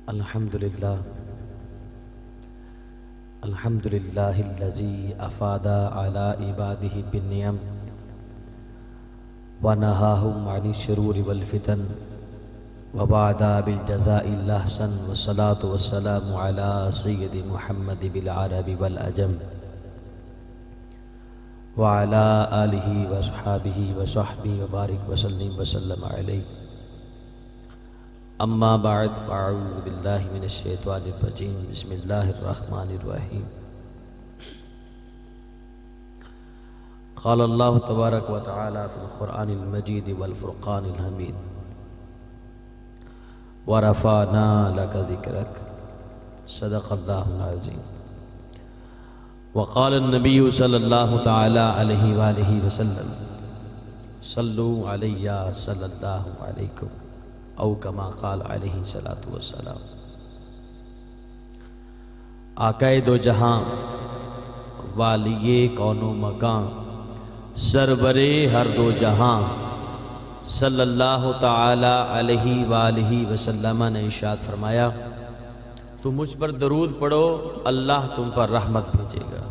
الحمدللہ الحمدللہ الذی افاد علی عبادہ بالنعم ونہاہم عن الشرور والفتن ووعد بالجزاء الأحسن والصلاة والسلام علی سید محمد بالعرب والعجم وعلى آلہ وصحابہ وصحبہ وبارک وسلم وسلم علیہ اما بعد فاعوذ باللہ من الشیطان الرجیم بسم اللہ الرحمن الرحیم قال اللہ تبارک و تعالی فی القرآن المجید والفرقان الحمید ورفعنا لک ذکرک صدق اللہ العظیم وقال النبی صلی اللہ تعالی علیہ وآلہ وسلم صلو علی صلی اللہ علیکم او کما قال علیہ الصلاۃ والسلام آقا دو جہاں والی کون و مکان سرور ہر دو جہاں صلی اللہ تعالی علیہ وآلہ وسلم نے ارشاد فرمایا تم مجھ پر درود پڑھو اللہ تم پر رحمت بھیجے گا۔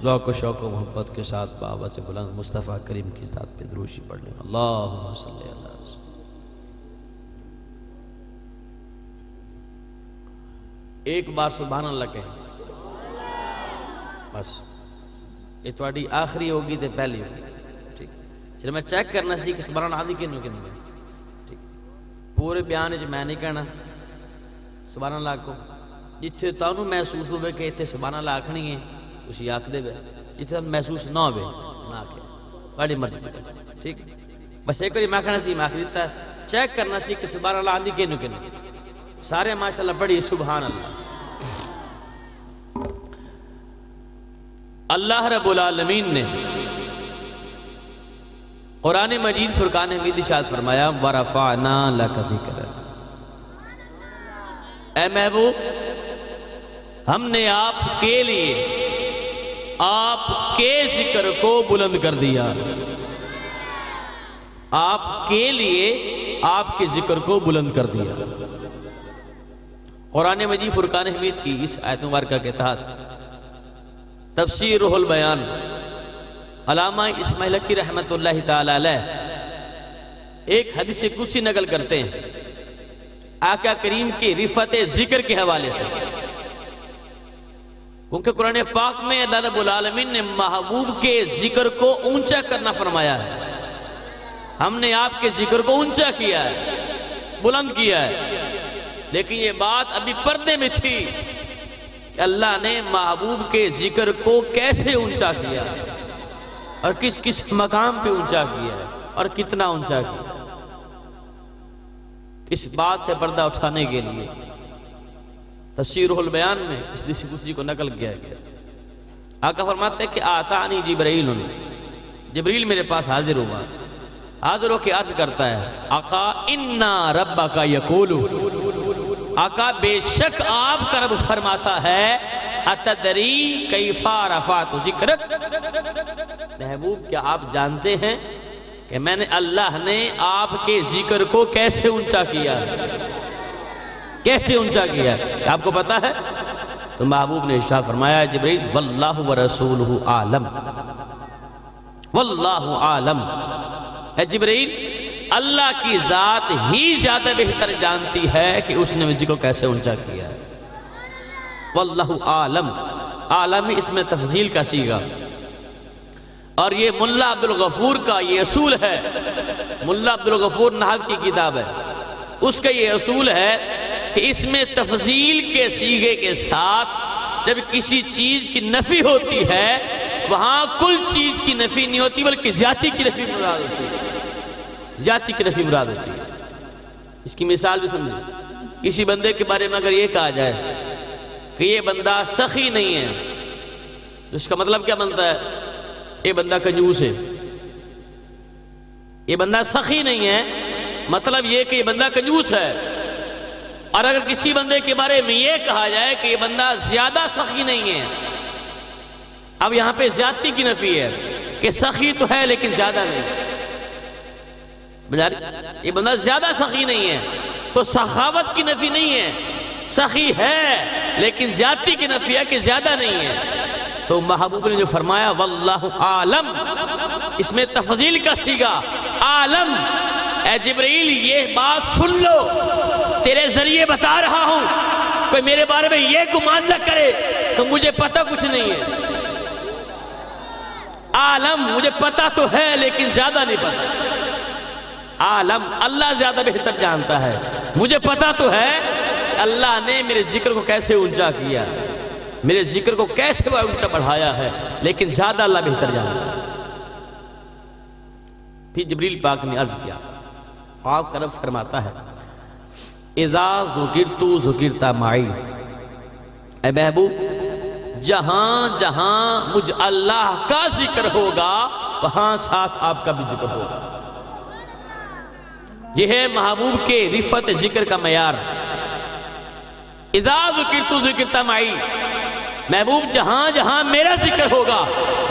ذوق و شوق و محبت کے ساتھ بآواز بلند مصطفیٰ کریم کی ذات پہ درود پڑھ لیں۔ اللہم صلی اللہ علیہ وسلم۔ ایک بار سبحان اللہ کہیں بس، یہ تھوڑی آخری ہوگی تو پہلی ہوگی، ٹھیک چلے میں چیک کرنا سی کہ سبحان اللہ آدھی کنوں کنوں ہے، ٹھیک پورے بیان جو میں نہیں کہنا سبحان اللہ کو جتھے تانوں محسوس ہوئے کہ اتھے سبحان اللہ آکھنی ہے اسی آکھ دے بے، جتھے محسوس نہ ہوئے نہ آکھے بڑی مرضی کرے، ٹھیک بس ایک باری میں کہنا سی میں آکھ دیتا ہے چیک کرنا سی کہ سبحان اللہ آدھی کنوں کنوں سارے ماشاءاللہ پڑھی سبحان اللہ۔ اللہ رب العالمین نے قرآن مجید فرقان حمید ارشاد فرمایا وَرَفَعْنَا لَكَ ذِكْرَكَ، اے محبوب ہم نے آپ کے لیے آپ کے ذکر کو بلند کر دیا، آپ کے لیے آپ کے ذکر کو بلند کر دیا۔ قرآن مجید فرقان حمید کی اس آیت مبارکہ کے تحت تفسیر روح البیان علامہ اسماعیل حقی رحمت اللہ تعالی علیہ ایک حدیث قدسی نقل کرتے ہیں آقا کریم کی رفعت ذکر کے حوالے سے، کیونکہ قرآن پاک میں اللہ رب العالمین نے محبوب کے ذکر کو اونچا کرنا فرمایا ہے، ہم نے آپ کے ذکر کو اونچا کیا ہے بلند کیا ہے، لیکن یہ بات ابھی پردے میں تھی کہ اللہ نے محبوب کے ذکر کو کیسے اونچا کیا اور کس کس مقام پہ اونچا کیا ہے اور کتنا اونچا کیا، اس بات سے پردہ اٹھانے کے لیے تفسیر روح البیان میں اس حدیث قدسی کو نقل کیا گیا۔ آقا فرماتے ہیں کہ آتانی جبریل میرے پاس حاضر ہوا، حاضر ہو کے عرض کرتا ہے آقا انا ربک یقول، آقا بے شک آپ کا رب فرماتا ہے اتدری کیف رفعت ذکرک، محبوب کیا آپ جانتے ہیں کہ میں نے اللہ نے آپ کے ذکر کو کیسے اونچا کیا، کیسے اونچا کیا، آپ کو پتا ہے؟ تو محبوب نے ارشاد فرمایا جبریل واللہ ورسولہ عالم، واللہ عالم، اے جبریل اللہ کی ذات ہی زیادہ بہتر جانتی ہے کہ اس نے مجھے کو کیسے اونچا کیا ہے۔ واللہ عالم، عالم اس میں تفضیل کا صیغہ، اور یہ ملا عبدالغفور کا یہ اصول ہے، ملا عبدالغفور نحو کی کتاب ہے، اس کا یہ اصول ہے کہ اس میں تفضیل کے صیغے کے ساتھ جب کسی چیز کی نفی ہوتی ہے وہاں کل چیز کی نفی نہیں ہوتی بلکہ ذاتی کی نفی مراد ہوتی ہے، ذاتی کی نفی مراد ہوتی ہے۔ اس کی مثال بھی سمجھیں، کسی بندے کے بارے میں اگر یہ کہا جائے کہ یہ بندہ سخی نہیں ہے تو اس کا مطلب کیا بنتا ہے؟ یہ بندہ کنجوس ہے۔ یہ بندہ سخی نہیں ہے مطلب یہ کہ یہ بندہ کنجوس ہے، اور اگر کسی بندے کے بارے میں یہ کہا جائے کہ یہ بندہ زیادہ سخی نہیں ہے، اب یہاں پہ زیادتی کی نفی ہے کہ سخی تو ہے لیکن زیادہ نہیں، یہ بندہ زیادہ سخی نہیں ہے تو سخاوت کی نفی نہیں ہے، سخی ہے لیکن زیادتی کی نفی ہے کہ زیادہ نہیں ہے۔ تو محبوب نے جو فرمایا واللہ عالم، اس میں تفضیل کا صیغہ عالم، اے جبرائیل یہ بات سن لو، تیرے ذریعے بتا رہا ہوں، کوئی میرے بارے میں یہ گمان نہ کرے کہ مجھے پتہ کچھ نہیں ہے۔ عالم مجھے پتہ تو ہے لیکن زیادہ نہیں پتہ۔ عالم اللہ زیادہ بہتر جانتا ہے، مجھے پتہ تو ہے اللہ نے میرے ذکر کو کیسے اونچا کیا، میرے ذکر کو کیسے اونچا بڑھایا ہے، لیکن زیادہ اللہ بہتر جانتا ہے۔ پھر جبریل پاک نے عرض کیا، آپ کا رب فرماتا ہے اذا ذکرت ذکرت معی، اے محبوب جہاں جہاں مجھ اللہ کا ذکر ہوگا وہاں ساتھ آپ کا بھی ذکر ہوگا۔ یہ ہے محبوب کے رفت ذکر کا معیار۔ اذا ذکرت ذکرت معی، محبوب جہاں جہاں میرا ذکر ہوگا،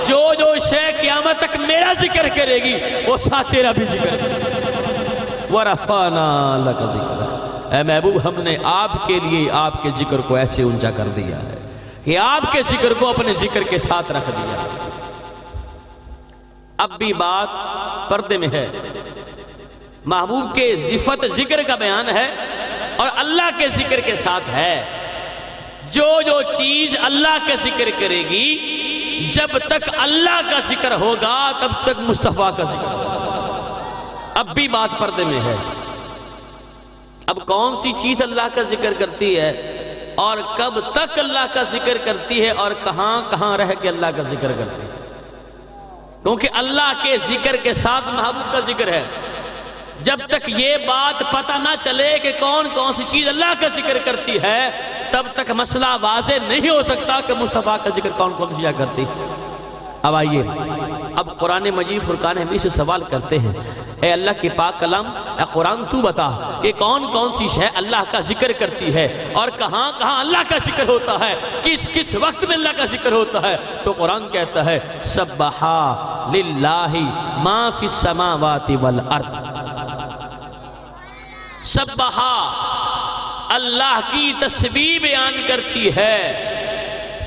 جو جو شے قیامت تک میرا ذکر کرے گی وہ ساتھ تیرا بھی ذکر کرے گی۔ وَرَفَعْنَا لَكَ ذِكْرَكَ، اے محبوب ہم نے آپ کے لیے آپ کے ذکر کو ایسے اونچا کر دیا ہے کہ آپ کے ذکر کو اپنے ذکر کے ساتھ رکھ دیا ہے۔ اب بھی بات پردے میں ہے، محبوب کے رفت ذکر کا بیان ہے اور اللہ کے ذکر کے ساتھ ہے۔ جو جو چیز اللہ کا ذکر کرے گی، جب تک اللہ کا ذکر ہوگا تب تک مصطفیٰ کا ذکر ہوگا۔ اب بھی بات پردے میں ہے، اب کون سی چیز اللہ کا ذکر کرتی ہے اور کب تک اللہ کا ذکر کرتی ہے اور کہاں کہاں رہ کے اللہ کا ذکر کرتی ہے، کیونکہ اللہ کے ذکر کے ساتھ محبوب کا ذکر ہے۔ جب تک یہ بات پتہ نہ چلے کہ کون کون سی چیز اللہ کا ذکر کرتی ہے تب تک مسئلہ واضح نہیں ہو سکتا کہ مصطفیٰ کا ذکر کون کون سی چیز کرتی۔ اب آئیے، اب قرآن مجید فرقان حمید سے سوال کرتے ہیں، اے اللہ کے پاک کلام، اے قرآن تو بتا کہ کون کون سی شے اللہ کا ذکر کرتی ہے اور کہاں کہاں اللہ کا ذکر ہوتا ہے، کس کس وقت میں اللہ کا ذکر ہوتا ہے۔ تو قرآن کہتا ہے سبحا للہ ما فی السماوات والارض، سبحا اللہ کی تسبیح بیان کرتی ہے،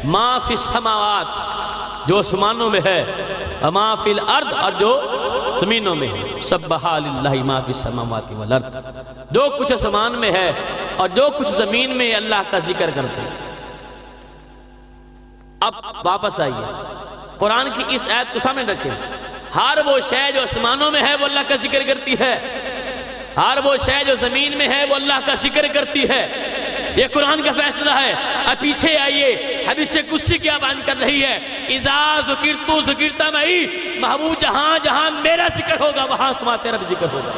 ما فی السماوات جو آسمانوں میں ہے، ما فی الارض اور جو زمینوں میں ہے۔ سبحا للہ ما فی السماوات والارض، جو کچھ آسمان میں ہے اور جو کچھ زمین میں اللہ کا ذکر کرتے ہیں۔ اب واپس آئیے، قرآن کی اس آیت کو سامنے رکھیں، ہر وہ شے جو آسمانوں میں ہے وہ اللہ کا ذکر کرتی ہے، ہر وہ شے جو زمین میں ہے وہ اللہ کا ذکر کرتی ہے۔ یہ قرآن کا فیصلہ ہے۔ اب پیچھے آئیے، حدیث قدسی کیا بیان کر رہی ہے، اذا ذکرت ذکرت معی، محبوب جہاں جہاں میرا ذکر ہوگا وہاں ساتھ تیرا بھی ذکر ہوگا،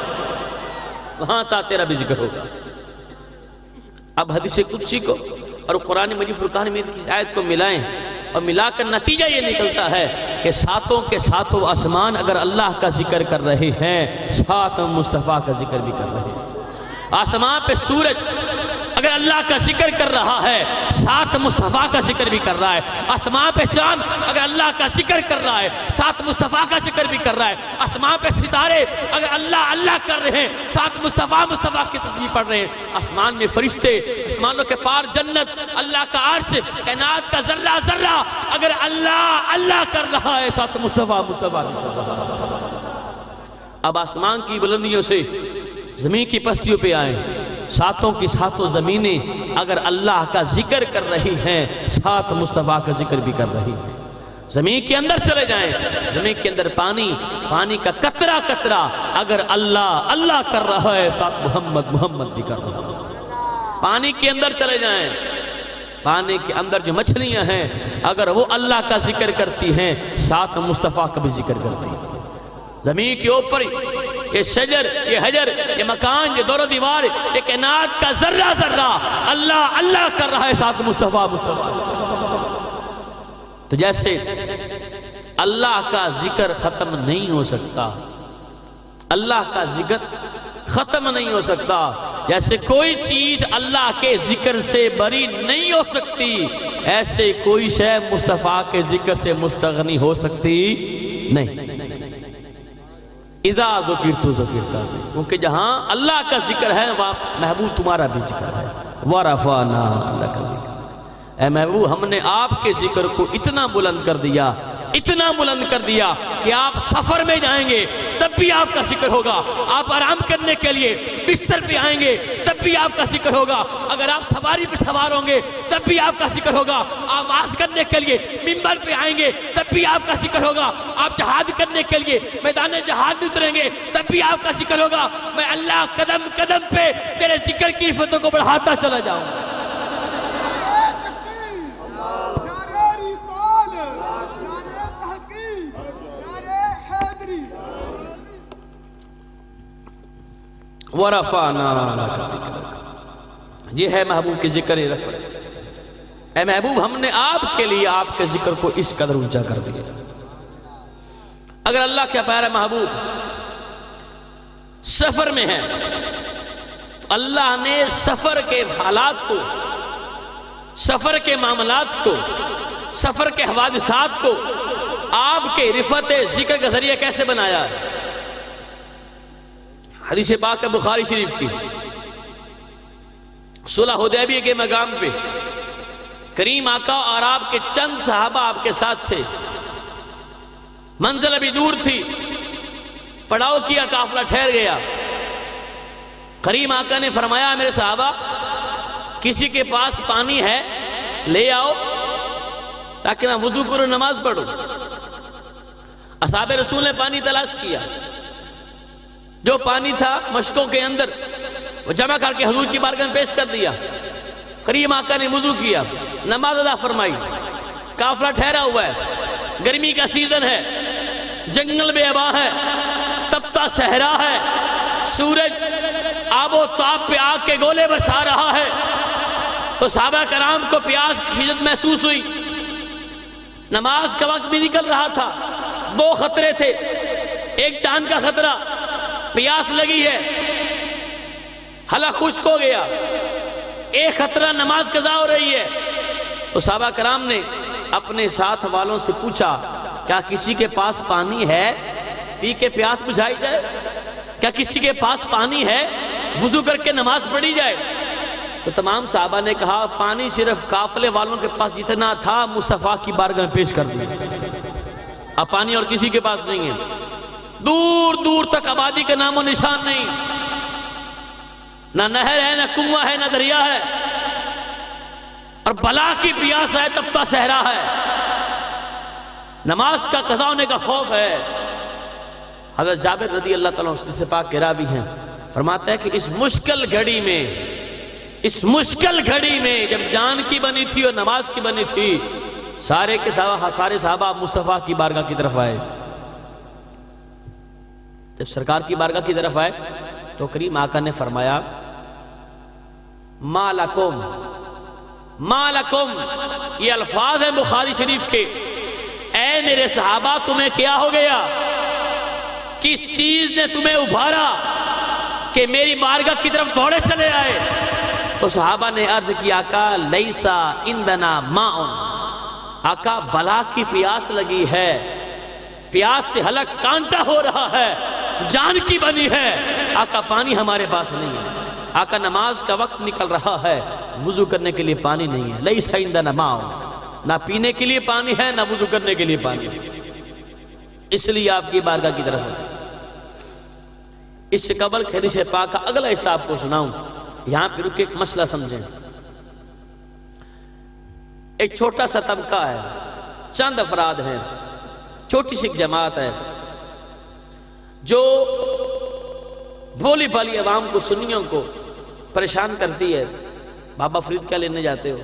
وہاں ساتھ تیرا بھی ذکر ہوگا۔ اب حدیث قدسی کو اور قرآن مجید فرقان حمید کی آیت کو ملائیں اور ملا کر نتیجہ یہ نکلتا ہے کہ ساتوں کے ساتوں آسمان اگر اللہ کا ذکر کر رہے ہیں، ساتھ مصطفیٰ کا ذکر بھی کر رہے ہیں۔ آسمان پہ سورج اگر اللہ کا ذکر کر رہا ہے، ساتھ مصطفیٰ کا ذکر بھی کر رہا ہے۔ آسمان پہ چاند اگر اللہ کا ذکر کر رہا ہے، ساتھ مصطفیٰ کا ذکر بھی کر رہا ہے۔ آسمان پہ ستارے اگر اللہ اللہ کر رہے ہیں، ساتھ مصطفیٰ کی تسبیح پڑھ رہے ہیں۔ آسمان میں فرشتے، آسمانوں کے پار جنت، اللہ کا عرش، کائنات کا ذرہ ذرہ اگر اللہ اللہ کر رہا ہے، ساتھ مصطفیٰ کی کر رہا ہے۔ اب آسمان کی بلندیوں سے زمین کی پستیوں پہ آئیں، ساتوں کی ساتوں زمینیں اگر اللہ کا ذکر کر رہی ہیں، ساتھ مصطفیٰ کا ذکر بھی کر رہی ہیں۔ زمین کے اندر چلے جائیں، زمین کے اندر پانی کا قطرہ قطرہ اگر اللہ اللہ کر رہا ہے، ساتھ محمد بھی کر رہا ہے۔ پانی کے اندر چلے جائیں، پانی کے اندر جو مچھلیاں ہیں اگر وہ اللہ کا ذکر کرتی ہیں، ساتھ مصطفیٰ کا بھی ذکر کرتی ہیں۔ زمین کے اوپر یہ شجر، یہ حجر، یہ مکان، یہ دور و دیوار، یہ کائنات کا ذرہ ذرہ اللہ اللہ کر رہا ہے، ساتھ مصطفیٰ۔ تو جیسے اللہ کا ذکر ختم نہیں ہو سکتا، اللہ کا ذکر ختم نہیں ہو سکتا، جیسے کوئی چیز اللہ کے ذکر سے بری نہیں ہو سکتی، ایسے کوئی شے مصطفیٰ کے ذکر سے مستغنی ہو سکتی نہیں۔ اذا ذکرت ذکرت، کیونکہ جہاں اللہ کا ذکر ہے وہاں محبوب تمہارا بھی ذکر ہے۔ ورفعنا لک ذکرک، اے محبوب ہم نے آپ کے ذکر کو اتنا بلند کر دیا، اتنا بلند کر دیا کہ آپ سفر میں جائیں گے تب بھی آپ کا ذکر ہوگا، آپ آرام کرنے کے لیے بستر پہ آئیں گے تب بھی آپ کا ذکر ہوگا، اگر آپ سواری پہ سوار ہوں گے تب بھی آپ کا ذکر ہوگا، آپ واز کرنے کے لیے منبر پہ آئیں گے تب بھی آپ کا ذکر ہوگا، آپ جہاد کرنے کے لیے میدان جہاد میں اتریں گے تب بھی آپ کا ذکر ہوگا۔ میں اللہ قدم قدم پہ تیرے ذکر کی رفتوں کو بڑھاتا چلا جاؤں گا۔ وَرَفَعْنَا لَكَ ذِكْرَكَ، یہ ہے محبوب کی ذکر رفع۔ اے محبوب ہم نے آپ کے لیے آپ کے ذکر کو اس قدر اونچا کر دیا۔ اگر اللہ کے پیارے محبوب سفر میں ہیں تو اللہ نے سفر کے حالات کو، سفر کے معاملات کو، سفر کے حوادثات کو آپ کے رفعت ذکر کا ذریعہ کیسے بنایا ہے؟ حدیث پاک ہے بخاری شریف کی، صلح حدیبیہ کے مقام پہ کریم آقا اور آپ کے چند صحابہ آپ کے ساتھ تھے، منزل ابھی دور تھی، پڑاؤ کیا، قافلہ ٹھہر گیا۔ کریم آقا نے فرمایا میرے صحابہ کسی کے پاس پانی ہے لے آؤ تاکہ میں وضو کروں نماز پڑھوں۔ اصحاب رسول نے پانی تلاش کیا، جو پانی تھا مشکوں کے اندر وہ جمع کر کے حضور کی بارگاہ میں پیش کر دیا۔ کریم آقا نے وضو کیا، نماز ادا فرمائی، قافلہ ٹھہرا ہوا ہے، گرمی کا سیزن ہے، جنگل میں ہوا ہے، تپتا صحرا ہے، سورج آب و تاب پہ آگ کے گولے برسا رہا ہے، تو صحابہ کرام کو پیاس کی شدت محسوس ہوئی۔ نماز کا وقت بھی نکل رہا تھا، دو خطرے تھے، ایک جان کا خطرہ، پیاس لگی ہے، حلق خشک ہو گیا، ایک خطرہ نماز قضا ہو رہی ہے۔ تو صحابہ کرام نے اپنے ساتھ والوں سے پوچھا کیا کسی کے پاس پانی ہے پی کے پیاس بجھائی جائے؟ کیا کسی کے پاس پانی ہے وضو کر کے نماز پڑھی جائے؟ تو تمام صحابہ نے کہا پانی صرف قافلے والوں کے پاس جتنا تھا مصطفیٰ کی بارگاہ میں پیش کر دیا، اب پانی اور کسی کے پاس نہیں ہے۔ دور دور تک آبادی کا نام و نشان نہیں، نہ نہر ہے، نہ کنواں ہے، نہ دریا ہے، اور بلا کی پیاس ہے، تپتا صحرا ہے، نماز کا قضا ہونے کا خوف ہے۔ حضرت جابر رضی اللہ تعالیٰ عنہ سے پاک کے راوی ہیں، فرماتا ہے کہ اس مشکل گھڑی میں، اس مشکل گھڑی میں جب جان کی بنی تھی اور نماز کی بنی تھی، سارے صحابہ مصطفیٰ کی بارگاہ کی طرف آئے۔ جب سرکار کی بارگاہ کی طرف آئے تو کریم آقا نے فرمایا ما لکم، ما لکم، یہ الفاظ ہیں بخاری شریف کے، اے میرے صحابہ تمہیں کیا ہو گیا؟ کس چیز نے تمہیں ابھارا کہ میری بارگاہ کی طرف دوڑے چلے آئے؟ تو صحابہ نے عرض کی آقا لیسا عندنا ماء، آقا بلا کی پیاس لگی ہے، پیاس سے حلق کانٹا ہو رہا ہے، جان کی بنی ہے، آقا پانی ہمارے پاس نہیں ہے، آقا نماز کا وقت نکل رہا ہے، وضو کرنے کے لیے پانی نہیں ہے، لیس عندنا ماء، نہ پینے کے لیے پانی ہے نہ وضو کرنے کے لیے پانی ہے، اس لیے آپ کی بارگاہ کی طرف ہے۔ اس سے قبل حدیث پاک کا اگلا حصہ آپ کو سناؤں، یہاں پہ رک کے ایک مسئلہ سمجھیں۔ ایک چھوٹا سا طبقہ ہے، چند افراد ہیں، چھوٹی سی ایک جماعت ہے جو بولی بالی عوام کو، سنیوں کو پریشان کرتی ہے۔ بابا فرید کیا لینے جاتے ہو؟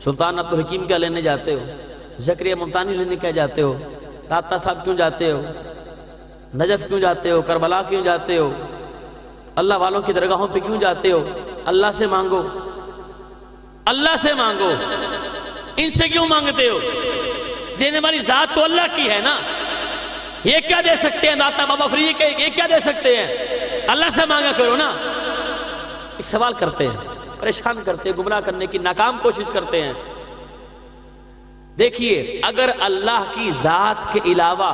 سلطان عبدالحکیم کیا لینے جاتے ہو؟ زکریا ملتانی لینے کیا جاتے ہو؟ داتا صاحب کیوں جاتے ہو؟ نجف کیوں جاتے ہو؟ کربلا کیوں جاتے ہو؟ اللہ والوں کی درگاہوں پہ کیوں جاتے ہو؟ اللہ سے مانگو، اللہ سے مانگو، ان سے کیوں مانگتے ہو؟ دینے والی ذات تو اللہ کی ہے نا، یہ کیا دے سکتے ہیں داتا بابا فرید کے، یہ کیا دے سکتے ہیں؟ اللہ سے مانگا کرو نا۔ ایک سوال کرتے ہیں، پریشان کرتے ہیں، گمراہ کرنے کی ناکام کوشش کرتے ہیں۔ دیکھیے اگر اللہ کی ذات کے علاوہ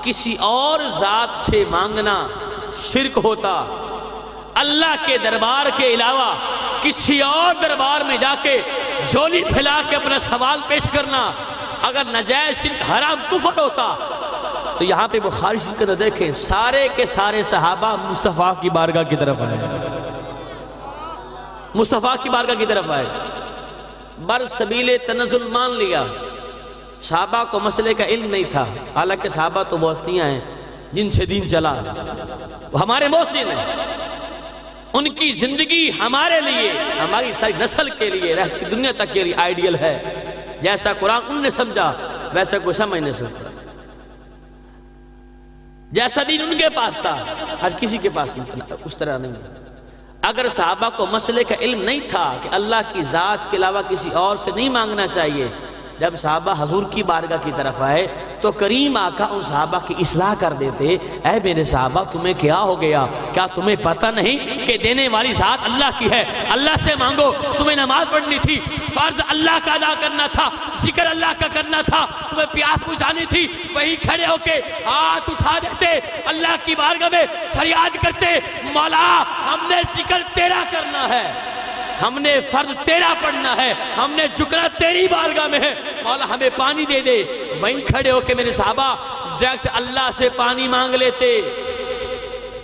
کسی اور ذات سے مانگنا شرک ہوتا، اللہ کے دربار کے علاوہ کسی اور دربار میں جا کے جھولی پھیلا کے اپنا سوال پیش کرنا اگر ناجائز شرک حرام کفر ہوتا تو یہاں پہ بخاری شریف کو دیکھیں سارے کے سارے صحابہ مصطفیٰ کی بارگاہ کی طرف آئے، مصطفیٰ کی بارگاہ کی طرف آئے، برسبیل تنزل مان لیا۔ صحابہ کو مسئلے کا علم نہیں تھا، حالانکہ صحابہ تو وہ ہستیاں ہیں جن سے دین چلا، وہ ہمارے محسن ہیں، ان کی زندگی ہمارے لیے، ہماری ساری نسل کے لیے، رہتی دنیا تک کے لیے آئیڈیل ہے۔ جیسا قرآن ان نے سمجھا ویسا کوئی سمجھ نہیں سکتا، جیسا دین ان کے پاس تھا آج کسی کے پاس نہیں، اس طرح نہیں۔ اگر صحابہ کو مسئلے کا علم نہیں تھا کہ اللہ کی ذات کے علاوہ کسی اور سے نہیں مانگنا چاہیے، جب صحابہ حضور کی بارگاہ کی طرف آئے تو کریم آقا ان صحابہ کی اصلاح کر دیتے، اے میرے صحابہ تمہیں کیا ہو گیا؟ کیا تمہیں پتہ نہیں کہ دینے والی ذات اللہ کی ہے؟ اللہ سے مانگو، تمہیں نماز پڑھنی تھی، فرض اللہ کا ادا کرنا تھا، ذکر اللہ کا کرنا تھا، تمہیں پیاس بجھانی تھی، وہیں کھڑے ہو کے ہاتھ اٹھا دیتے، اللہ کی بارگاہ میں فریاد کرتے، مولا ہم نے ذکر تیرا کرنا ہے، ہم نے فرض تیرا پڑھنا ہے، ہم نے جھکنا تیری بارگاہ میں ہے، مولا ہمیں پانی دے دے۔ وہیں کھڑے ہو کے میرے صحابہ ڈائریکٹ اللہ سے پانی مانگ لیتے،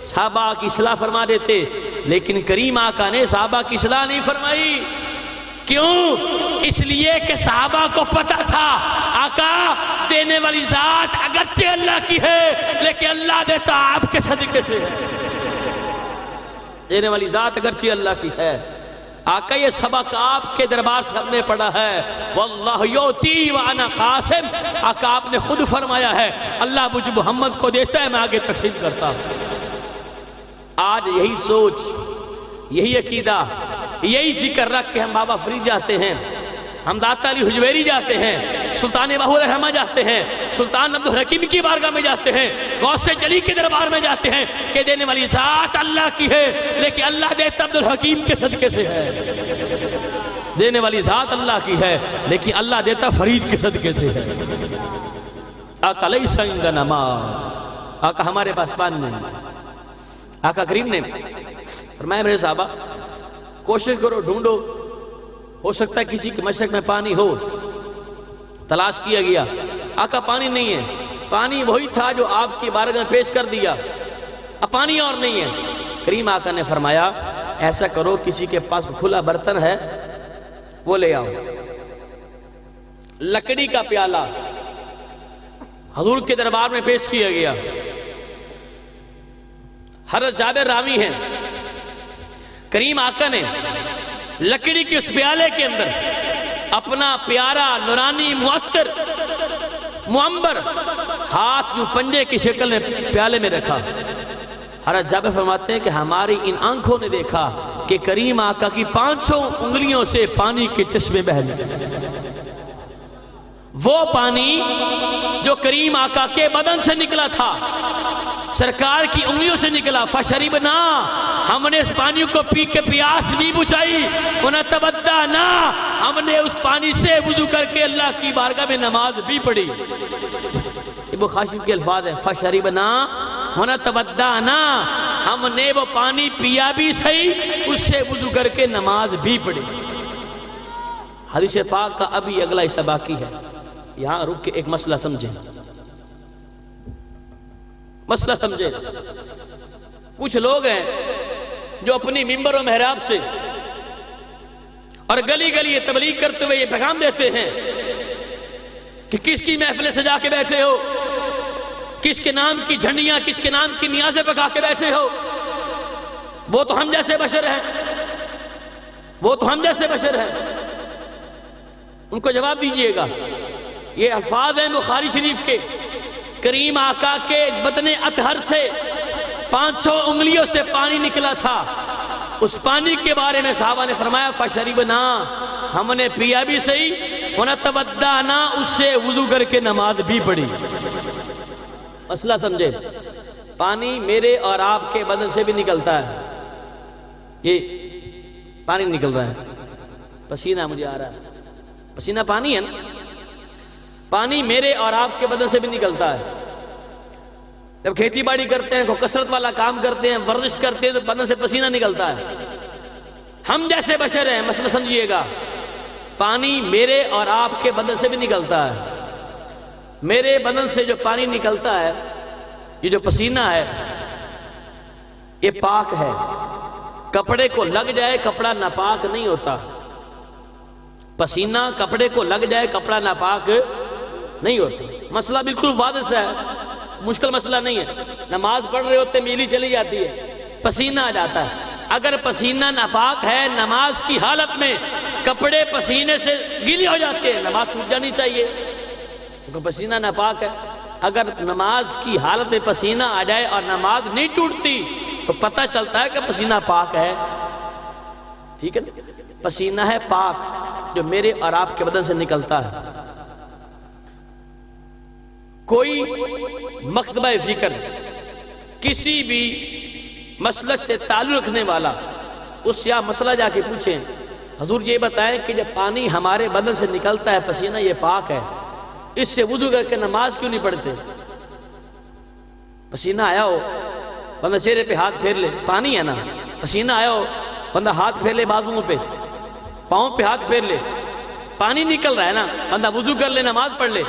صحابہ کی اصلاح فرما دیتے۔ لیکن کریم آقا نے صحابہ کی اصلاح نہیں فرمائی، کیوں؟ اس لیے کہ صحابہ کو پتا تھا آقا دینے والی ذات اگرچہ اللہ کی ہے لیکن اللہ دیتا آپ کے صدقے سے ہے، دینے والی ذات اگرچہ اللہ کی ہے۔ آقا یہ سبق آپ کے دربار سے ہم نے پڑھا ہے، واللہ یوتی وانا قاسم، آقا آپ نے خود فرمایا ہے اللہ مجھ محمد کو دیتا ہے میں آگے تقسیم کرتا ہوں۔ آج یہی سوچ، یہی عقیدہ، یہی ذکر رکھ کے ہم بابا فرید جاتے ہیں، ہم داتا علی حجویری جاتے ہیں، سلطان باہو الرحمہ جاتے ہیں، سلطان عبدالحکیم کی بارگاہ میں جاتے ہیں، غوث جلی کے دربار میں جاتے ہیں کہ دینے والی ذات اللہ کی ہے لیکن اللہ دیتا عبدالحکیم کے صدقے سے ہے، دینے والی ذات اللہ کی ہے لیکن اللہ دیتا فرید کے صدقے سے ہے۔ آقا لیس عندنا ماء، آقا ہمارے پاس پانی نہیں۔ آقا کریم نے فرمایا میرے صحابہ کوشش کرو، ڈھونڈو، ہو سکتا ہے کسی کے مشرق میں پانی ہو۔ تلاش کیا گیا، آقا پانی نہیں ہے، پانی وہی تھا جو آپ کی بارگاہ میں پیش کر دیا، اب پانی اور نہیں ہے۔ کریم آقا نے فرمایا ایسا کرو کسی کے پاس کھلا برتن ہے وہ لے آؤ۔ لکڑی کا پیالہ حضور کے دربار میں پیش کیا گیا۔ حضرت جابر راوی ہیں، کریم آقا نے لکڑی کے اس پیالے کے اندر اپنا پیارا نورانی معطر معمبر ہاتھ یوں پنجے کی شکل میں پیالے میں رکھا۔ حضرت جابر فرماتے ہیں کہ ہماری ان آنکھوں نے دیکھا کہ کریم آقا کی 500 انگلیوں سے پانی کے چشمے بہہ لگے، وہ پانی جو کریم آقا کے بدن سے نکلا تھا، سرکار کی انگلیوں سے نکلا۔ فشربنا، ہم نے اس پانی کو پی کے پیاس بھی بجھائی، ونتبدانا، ہم نے اس پانی سے وضو کر کے اللہ کی بارگاہ میں نماز بھی پڑھی۔ یہ بخاری شریف کے الفاظ ہیں، فشربنا ونتبدانا، ہم نے وہ پانی پیا بھی صحیح، اس سے وضو کر کے نماز بھی پڑھی۔ حدیث پاک کا ابھی اگلا حصہ باقی ہے، یہاں رک کے ایک مسئلہ سمجھیں، مسئلہ سمجھیں۔ کچھ لوگ ہیں جو اپنی ممبر و محراب سے اور گلی گلی تبلیغ کرتے ہوئے یہ پیغام دیتے ہیں کہ کس کی محفلیں سجا کے بیٹھے ہو، کس کے نام کی جھنڈیاں، کس کے نام کی نیازیں پکا کے بیٹھے ہو، وہ تو ہم جیسے بشر ہیں، وہ تو ہم جیسے بشر ہیں۔ ان کو جواب دیجئے گا، یہ الفاظ ہیں بخاری شریف کے، کریم آقا کے بدن اطہر سے 500 انگلیوں سے پانی نکلا تھا، اس پانی کے بارے میں صحابہ نے فرمایا فشربنا، ہم نے پیا بھی صحیح، ونتبدانا، اس سے وضو کر کے نماز بھی پڑھی۔ مسئلہ سمجھے، پانی میرے اور آپ کے بدن سے بھی نکلتا ہے، یہ پانی نکل رہا ہے، پسینہ مجھے آ رہا ہے، پسینہ پانی ہے نا، پانی میرے اور آپ کے بدن سے بھی نکلتا ہے، جب کھیتی باڑی کرتے ہیں، کوئی کثرت والا کام کرتے ہیں، ورزش کرتے ہیں تو بدن سے پسینہ نکلتا ہے۔ ہم جیسے بشر ہیں، مسئلہ سمجھیے گا، پانی میرے اور آپ کے بدن سے بھی نکلتا ہے۔ میرے بدن سے جو پانی نکلتا ہے، یہ جو پسینہ ہے، یہ پاک ہے۔ کپڑے کو لگ جائے کپڑا ناپاک نہیں ہوتا۔ پسینہ کپڑے کو لگ جائے کپڑا ناپاک نہیں ہوتا۔ مسئلہ بالکل واضح ہے، مشکل مسئلہ نہیں ہے۔ نماز پڑھ رہے ہوتے میلی چلی جاتی ہے، پسینہ آ جاتا ہے۔ اگر پسینہ ناپاک ہے، نماز کی حالت میں کپڑے پسینے سے گیلے ہو جاتے ہیں، نماز ٹوٹ جانی چاہیے کیونکہ پسینہ ناپاک ہے۔ اگر نماز کی حالت میں پسینہ آ جائے اور نماز نہیں ٹوٹتی تو پتہ چلتا ہے کہ پسینہ پاک ہے۔ ٹھیک ہے نا؟ پسینہ ہے پاک جو میرے اور آپ کے بدن سے نکلتا ہے۔ کوئی مکتبہ فکر کسی بھی مسلک سے تعلق رکھنے والا اس سے آپ مسئلہ جا کے پوچھیں، حضور یہ بتائیں کہ جب پانی ہمارے بدن سے نکلتا ہے پسینہ یہ پاک ہے، اس سے وضو کر کے نماز کیوں نہیں پڑھتے؟ پسینہ آیا ہو بندہ چہرے پہ ہاتھ پھیر لے، پانی ہے نا، پسینہ آیا ہو بندہ ہاتھ پھیر لے بازوؤں پہ، پاؤں پہ ہاتھ پھیر لے، پانی نکل رہا ہے نا، بندہ وضو کر لے نماز پڑھ لے۔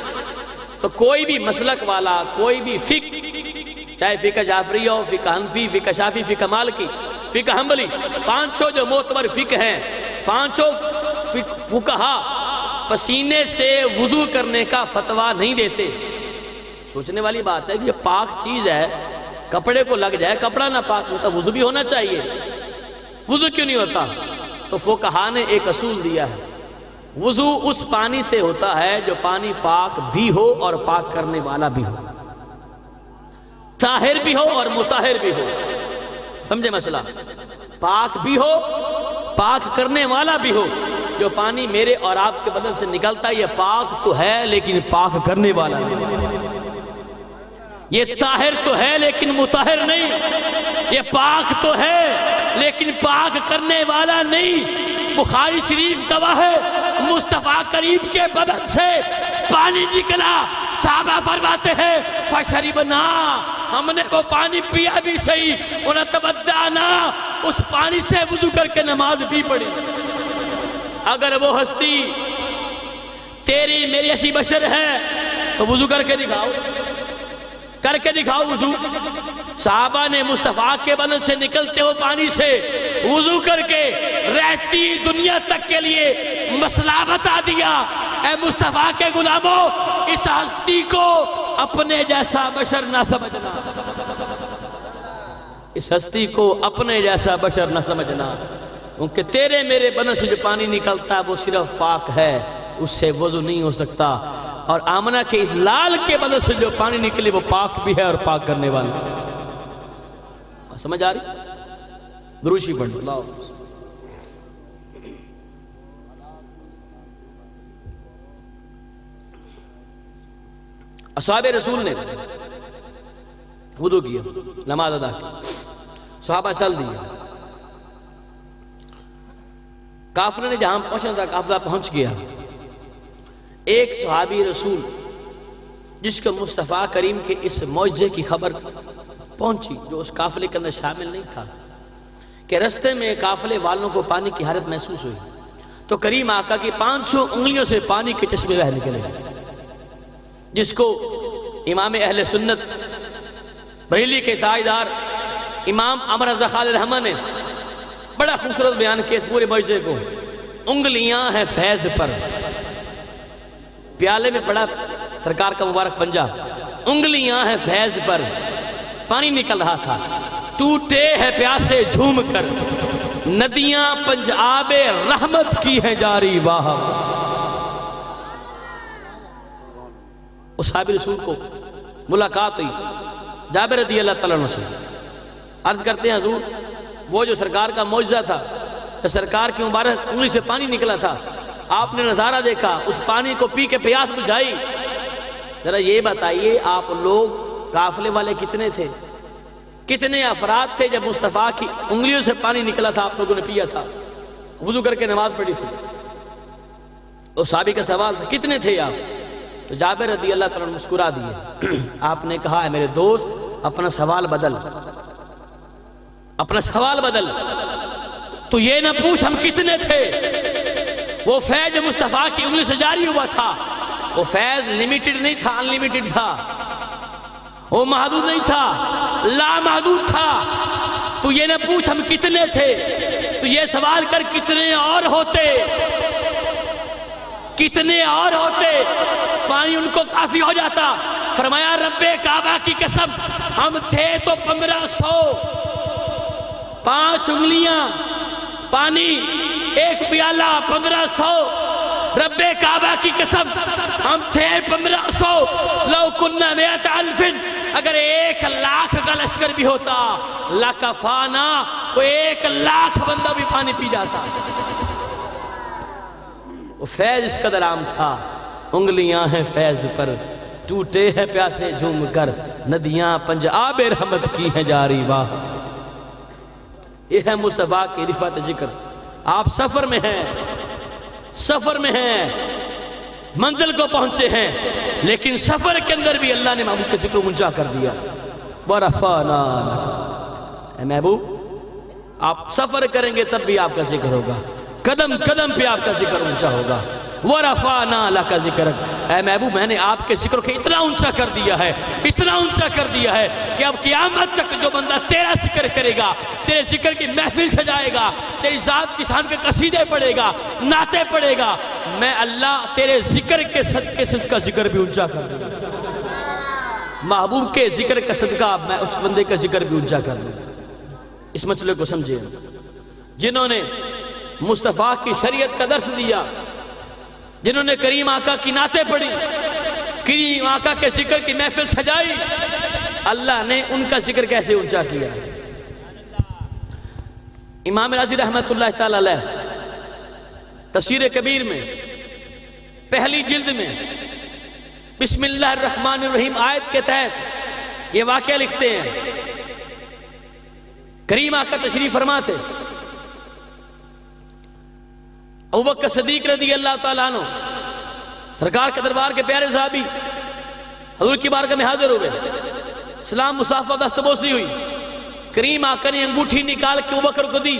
تو کوئی بھی مسلک والا، کوئی بھی فقہ، چاہے فقہ جعفری ہو، فقہ حنفی، فقہ شافعی، فقہ مالکی، فقہ حنبلی، پانچوں جو معتبر فقہ ہیں، پانچوں فقہا پسینے سے وضو کرنے کا فتویٰ نہیں دیتے۔ سوچنے والی بات ہے کہ یہ پاک چیز ہے، کپڑے کو لگ جائے کپڑا نہ پاک ہوتا، وضو بھی ہونا چاہیے، وضو کیوں نہیں ہوتا؟ تو فقہا نے ایک اصول دیا ہے، وضو اس پانی سے ہوتا ہے جو پانی پاک بھی ہو اور پاک کرنے والا بھی ہو، طاہر بھی ہو اور مطہر بھی ہو۔ سمجھے مسئلہ؟ پاک بھی ہو، پاک کرنے والا بھی ہو۔ جو پانی میرے اور آپ کے بدن سے نکلتا ہے یہ پاک تو ہے لیکن پاک کرنے والا نہیں، یہ طاہر تو ہے لیکن مطہر نہیں، یہ پاک تو ہے لیکن پاک کرنے والا نہیں۔ بخاری شریف گواہ ہے، مصطفیٰ کریم کے بدن سے پانی نکلا، صحابہ فرماتے ہیں فشربنا، ہم نے وہ پانی پیا بھی صحیح، ونتودعنا، اس پانی سے وضو کر کے نماز بھی پڑھی۔ اگر وہ ہستی تیری میری ایسی بشر ہے تو وضو کر کے دکھاؤ، کر کے دکھاؤ وضو۔ صحابہ نے مصطفیٰ کے بدن سے نکلتے ہو پانی سے وضو کر کے رہتی دنیا تک کے لیے مسئلہ بتا دیا، اے مصطفیٰ کے غلاموں، اس ہستی کو اپنے جیسا بشر نہ سمجھنا، اس ہستی کو اپنے جیسا بشر نہ سمجھنا، کیونکہ تیرے میرے بدن سے جو پانی نکلتا ہے وہ صرف پاک ہے، اس سے وضو نہیں ہو سکتا۔ اور آمنہ کے اس لال کے بدن سے جو پانی نکلے وہ پاک بھی ہے اور پاک کرنے والا۔ سمجھ آ رہی؟ دروشی پڑھ اللہ۔ اصحاب رسول نے وضو کیا، نماز ادا کی، صحابہ چل دیا، قافلے نے جہاں پہنچنا تھا قافلہ پہنچ گیا۔ ایک صحابی رسول جس کو مصطفیٰ کریم کے اس معجزے کی خبر پہنچی، جو اس قافلے کے اندر شامل نہیں تھا، کہ رستے میں قافلے والوں کو پانی کی حالت محسوس ہوئی، تو کریم آقا کی 500 انگلیوں سے پانی کے چشمے بہہ نکلے، جس کو امام اہل سنت بریلی کے تاجدار امام عمر رضا خالد رحمہ نے بڑا خوبصورت بیان کیا اس پورے معجزے کو۔ انگلیاں ہیں فیض پر، پیالے میں پڑا سرکار کا مبارک پنجہ، انگلیاں ہیں فیض پر، پانی نکل رہا تھا، ٹوٹے ہیں پیاسے جھوم کر، ندیاں پنجاب رحمت کی ہیں جاری واہ۔ اس صحابی رسول کو ملاقات ہوئی جابر رضی اللہ تعالیٰ عنہ سے، عرض کرتے ہیں حضور وہ جو سرکار کا معجزہ تھا، جب سرکار کی مبارک انگلی سے پانی نکلا تھا، آپ نے نظارہ دیکھا، اس پانی کو پی کے پیاس بجھائی، ذرا یہ بتائیے آپ لوگ قافلے والے کتنے تھے، کتنے افراد تھے؟ جب مصطفیٰ کی انگلیوں سے پانی نکلا تھا آپ لوگوں نے پیا تھا، وضو کر کے نماز پڑھی تھی۔ اس صحابی کا سوال تھا کتنے تھے آپ؟ تو جابر رضی اللہ تعالیٰ نے مسکرا دیے، آپ نے کہا ہے میرے دوست اپنا سوال بدل، اپنا سوال بدل. تو یہ نہ پوچھ ہم کتنے تھے. وہ فیض مصطفیٰ کی انگلی سے جاری ہوا تھا. وہ فیض لمیٹڈ نہیں تھا، ان لمیٹڈ تھا. وہ محدود نہیں تھا، لامحدود تھا. تو یہ نہ پوچھ ہم کتنے تھے، تو یہ سوال کر کتنے اور ہوتے، کتنے اور ہوتے. پانی ان کو کافی ہو جاتا. فرمایا رب کعبہ کی قسم ہم تھے تو 1500. 5 انگلیاں پانی، 1 پیالہ 1500. رب کعبہ کی قسم ہم تھے 1500. لو کننا 100,000، اگر 1,00,000 کا لشکر بھی ہوتا لکفانا، وہ 1,00,000 بندہ بھی پانی پی جاتا. وہ فیض اس قدر عام تھا. انگلیاں ہیں فیض پر، ٹوٹے ہیں پیاسے جھوم کر، ندیاں پنجاب رحمت کی ہیں جاری واہ. یہ ہے مصطفیٰ کی رفعت ذکر. آپ سفر میں ہیں، سفر میں ہیں، منزل کو پہنچے ہیں، لیکن سفر کے اندر بھی اللہ نے محبوب کے ذکر کو اونچا کر دیا. وَرَفَعْنَا لَكَ، اے محبوب آپ سفر کریں گے تب بھی آپ کا ذکر ہوگا، قدم قدم پہ آپ کا ذکر اونچا ہوگا. وَرَفَعْنَا لَكَ ذِكْرَكَ، اے محبوب میں نے آپ کے ذکر کو اتنا اونچا کر دیا ہے، اتنا اونچا کر دیا ہے کہ اب قیامت تک جو بندہ تیرا ذکر کرے گا، تیرے ذکر کی محفل سجائے گا، تیری ذات کی شان کے قصیدے پڑھے گا، نعتیں پڑھے گا، میں اللہ تیرے ذکر کے صدقے سے اس کا ذکر بھی اونچا کر دوں. محبوب کے ذکر کا صدقہ میں اس بندے کا ذکر بھی اونچا کر دوں. اس مسئلے کو سمجھے. جنہوں نے مصطفیٰ کی شریعت کا درس دیا، جنہوں نے کریم آقا کی نعتیں پڑھی، کریم آقا کے ذکر کی محفل سجائی، اللہ نے ان کا ذکر کیسے اونچا کیا. امام راضی رحمت اللہ تعالی علیہ تفسیر کبیر میں پہلی جلد میں بسم اللہ الرحمن الرحیم آیت کے تحت یہ واقعہ لکھتے ہیں. کریم آقا تشریف فرما تھے. ابوبکر صدیق رضی اللہ تعالیٰ عنہ سرکار کے دربار کے پیارے صحابی حضور کی بارگاہ میں حاضر ہوئے. سلام مصافحہ دستبوسی ہوئی. کریم آقا نے انگوٹھی نکال کے ابوبکر کو دی.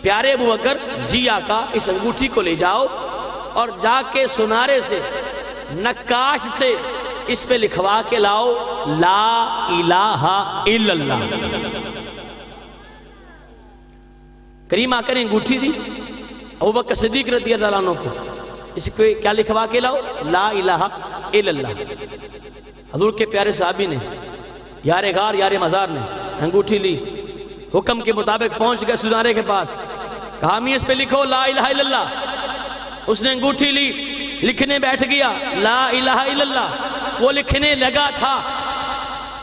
پیارے ابوبکر جی آقا اس انگوٹھی کو لے جاؤ اور جا کے سنارے سے، نقاش سے اس پہ لکھوا کے لاؤ لا الہ الا اللہ. کریم آقا نے انگوٹھی دی ابوبکر صدیق رضی اللہ عنہ کو، اس پہ کیا لکھوا کے لاؤ لا الہ الا اللہ. حضور کے پیارے صحابی نے، یار غار یار مزار نے انگوٹھی لی، حکم کے مطابق پہنچ گئے سنارے کے پاس، کہا می اس پہ لکھو لا الہ الا اللہ. اس نے انگوٹھی لی، لکھنے بیٹھ گیا لا الہ الا اللہ. وہ لکھنے لگا تھا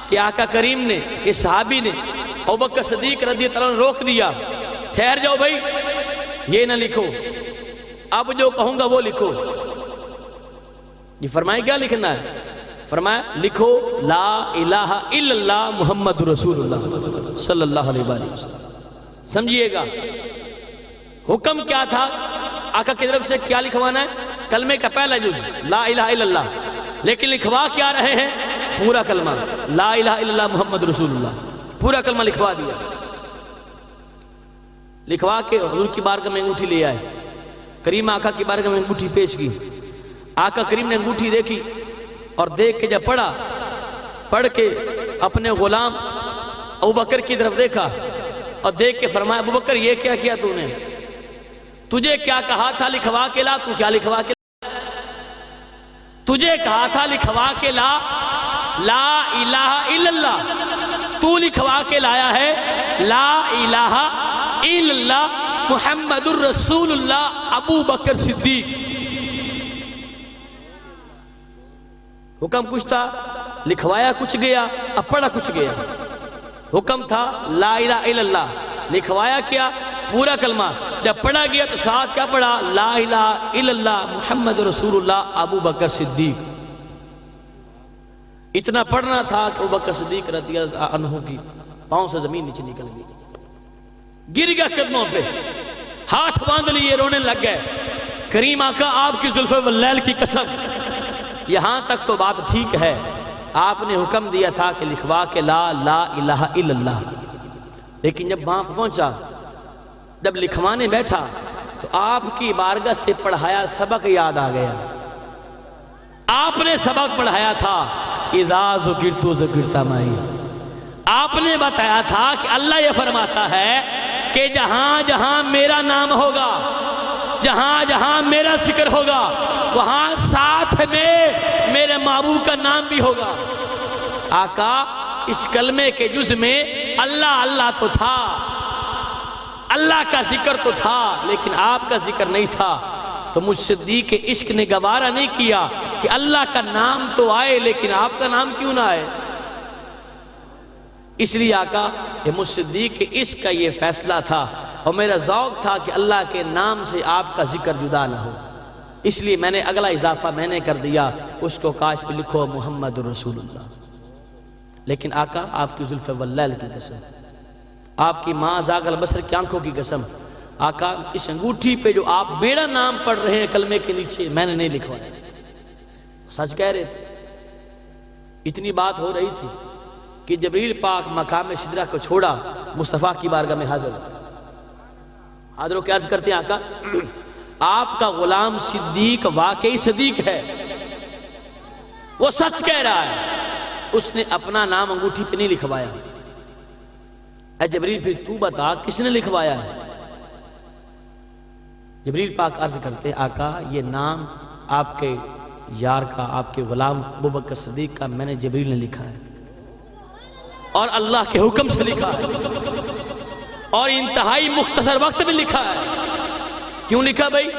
کہ آقا کریم نے، اس صحابی نے ابوبکر صدیق رضی اللہ عنہ روک دیا. ٹھہر جاؤ بھائی، یہ نہ لکھو، اب جو کہوں گا وہ لکھو. یہ فرمائے کیا لکھنا ہے؟ فرمایا لکھو لا الہ الا اللہ محمد رسول اللہ صلی اللہ علیہ وسلم. سمجھئے گا حکم کیا تھا آقا کی طرف سے، کیا لکھوانا ہے؟ کلمے کا پہلا جز لا الہ الا اللہ، لیکن لکھوا کیا رہے ہیں؟ پورا کلمہ لا الہ الا اللہ محمد رسول اللہ. پورا کلمہ لکھوا دیا. لکھوا کے حضور کی بارگاہ میں انگوٹھی لے آئے. کریم آقا کی بارگاہ میں انگوٹھی پیش کی. آقا کریم نے انگوٹھی دیکھی اور دیکھ کے جب پڑھا، پڑھ کے اپنے غلام ابوبکر کی طرف دیکھا اور دیکھ کے فرمایا ابوبکر یہ کیا کیا تو نے؟ تجھے کیا کہا تھا لکھوا کے لا، تو کیا لکھوا کے لا؟ تجھے کہا تھا لکھوا کے لا لا الہ الا اللہ، تو لکھوا کے لایا ہے لا الہ الا اللہ محمد الرسول اللہ ابو بکر صدیق. حکم کچھ تھا، لکھوایا کچھ گیا، اب پڑھا کچھ گیا. حکم تھا لا الہ الا اللہ، لکھوایا کیا؟ پورا کلمہ. جب پڑھا گیا تو ساتھ کیا پڑھا؟ لا الہ الا اللہ محمد رسول اللہ ابو بکر صدیق. اتنا پڑھنا تھا کہ ابو بکر صدیق رضی اللہ عنہ کی پاؤں سے زمین نیچے نکل گئی، گر گیا قدموں پہ، ہاتھ باندھ لیے، رونے لگ گئے. کریم آقا آپ کی زلف واللیل کی قسم، یہاں تک تو بات ٹھیک ہے، آپ نے حکم دیا تھا کہ لکھوا کے لا الہ الا اللہ، لیکن جب وہاں پہنچا، جب لکھوانے بیٹھا تو آپ کی بارگاہ سے پڑھایا سبق یاد آ گیا۔ آپ نے سبق پڑھایا تھا اذا ذکرت ذکرت معی۔ آپ نے بتایا تھا کہ اللہ یہ فرماتا ہے کہ جہاں جہاں میرا نام ہوگا، جہاں جہاں میرا ذکر ہوگا، وہاں ساتھ میں میرے محبوب کا نام بھی ہوگا۔ آقا اس کلمے کے جز میں اللہ اللہ تو تھا، اللہ کا ذکر تو تھا، لیکن آپ کا ذکر نہیں تھا۔ تو مجھ صدیق عشق نے گوارا نہیں کیا کہ اللہ کا نام تو آئے لیکن آپ کا نام کیوں نہ آئے۔ اس لیے آقا یہ مجھ صدیق عشق کا یہ فیصلہ تھا، اور میرا ذوق تھا کہ اللہ کے نام سے آپ کا ذکر جدا نہ ہو۔ اس لیے میں نے اگلا اضافہ میں نے کر دیا، اس کو کاش پہ لکھو محمد رسول اللہ۔ لیکن آقا آپ کی زلف واللیل کی قسم، آپ کی ماں زاغ البصر کی آنکھوں کی قسم، آقا اس انگوٹھی پہ جو آپ میرا نام پڑھ رہے ہیں کلمے کے نیچے، میں نے نہیں لکھوایا۔ سچ کہہ رہے تھے۔ اتنی بات ہو رہی تھی کہ جبریل پاک مقام سدرہ کو چھوڑا، مصطفیٰ کی بارگاہ میں حاضر حاضر ہو کے عرض کرتے ہیں آقا آپ کا غلام صدیق واقعی صدیق ہے، وہ سچ کہہ رہا ہے، اس نے اپنا نام انگوٹھی پہ نہیں لکھوایا۔ اے جبریل پھر تو بتا کس نے لکھوایا ہے؟ جبریل پاک عرض کرتے ہیں آقا یہ نام آپ کے یار کا، آپ کے غلام ابوبکر صدیق کا میں نے جبریل نے لکھا ہے، اور اللہ کے حکم سے لکھا ہے، اور انتہائی مختصر وقت میں لکھا ہے۔ کیوں لکھا بھائی؟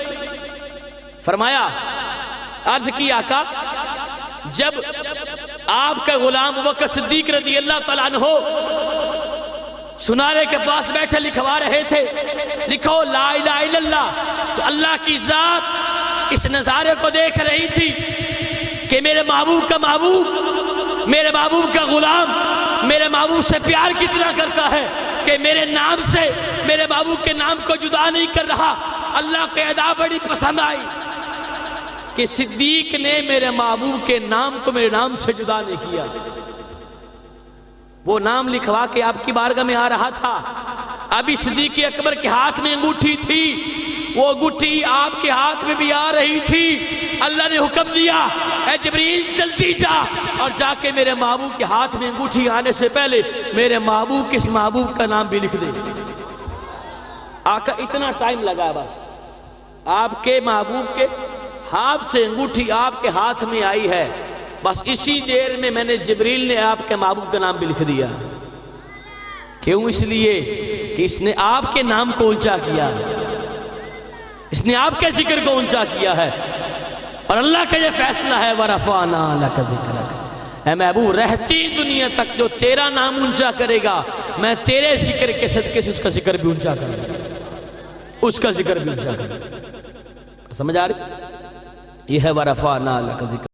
فرمایا، عرض کی آقا جب آپ کا غلام ابوبکر صدیق رضی اللہ تعالیٰ عنہ سنارے کے پاس بیٹھے لکھوا رہے تھے، لکھو لا الہ الا اللہ، تو اللہ کی ذات اس نظارے کو دیکھ رہی تھی کہ میرے محبوب کا محبوب، میرے محبوب کا غلام میرے محبوب سے پیار کتنا کرتا ہے کہ میرے نام سے میرے محبوب کے نام کو جدا نہیں کر رہا۔ اللہ کو ادا بڑی پسند آئی کہ صدیق نے میرے محبوب کے نام کو میرے نام سے جدا نہیں کیا۔ وہ نام لکھوا کے آپ کی بارگاہ میں آ رہا تھا، ابھی صدیق اکبر کے ہاتھ میں انگوٹھی تھی، وہ انگوٹھی آپ کے ہاتھ میں بھی آ رہی تھی۔ اللہ نے حکم دیا اے جبریل جلدی جا اور جا کے میرے محبوب کے ہاتھ میں انگوٹھی آنے سے پہلے میرے محبوب کے اس محبوب کا نام بھی لکھ دے۔ آقا اتنا ٹائم لگا، بس آپ کے محبوب کے ہاتھ سے انگوٹھی آپ کے ہاتھ میں آئی ہے، بس اسی دیر میں میں نے جبریل نے آپ کے محبوب کا نام بھی لکھ دیا۔ کیوں؟ اس لیے کہ اس نے آپ کے نام کو اونچا کیا، اس نے آپ کے ذکر کو اونچا کیا ہے، اور اللہ کا یہ فیصلہ ہے وَرَفَعْنَا لَكَ ذِكْرَكَ، اے محبوب رہتی دنیا تک جو تیرا نام اونچا کرے گا میں تیرے ذکر کے صدقے سے اس کا ذکر بھی اونچا کروں گا، اس کا ذکر بھی اونچا کروں گا۔ سمجھ آ رہی؟ یہ ہے وَرَفَعْنَا لَكَ ذِكْرَكَ۔